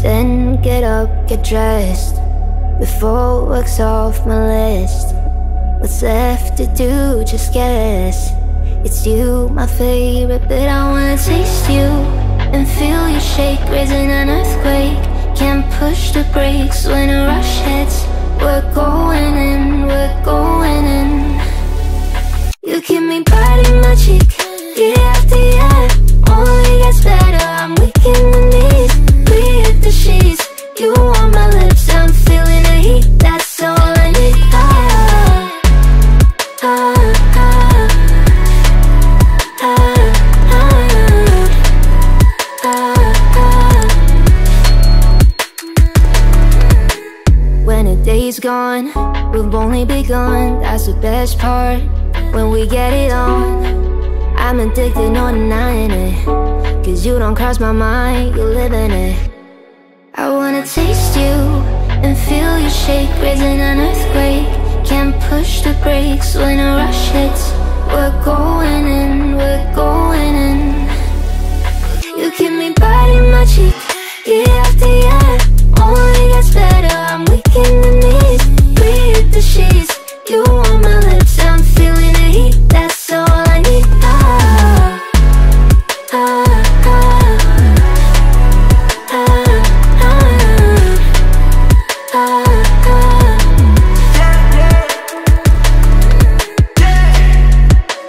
Then get up, get dressed, before work's off my list. What's left to do, just guess. It's you, my favorite, but I wanna taste you and feel you shake, raising an earthquake. Can't push the brakes when a rush hits. We're going in, we're going in. You keep me biting my cheek, year after year. Only gets better, I'm weak in the knees. We hit the sheets, you on my lips, I'm feeling the heat. That's all I need. When the day's gone, we've only begun. That's the best part, when we get it on. I'm addicted, no denying it, 'cause you don't cross my mind, you live in it. I wanna taste you and feel you shake, raising an earthquake. Can't push the brakes when a rush hits. We're going in, we're going in. You keep me biting my cheek, year after year. Only gets better, I'm weak in the knees. We hit the sheets, you on my lips, I'm feeling the heat. That's all I need.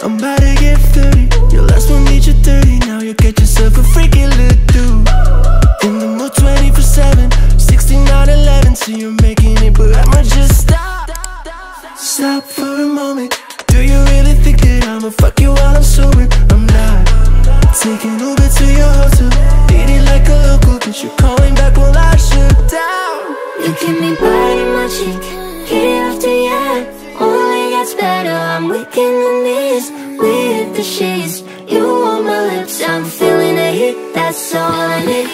I'm about to get 30, your last one made you 30. Now you get yourself a freaky little dude. In the mood 24/7, 16/11. So you're making it, but I'ma just stop for a moment. Do you really think that I'ma fuck you while I'm sober? I'm not. Taking Uber to your hotel, beat it like a local, cause you're calling back while I shut down. You keep me biting my cheek, year after year. Only gets better, I'm weak in the knees. We hit the sheets, you on my lips, I'm feeling the heat. That's all I need.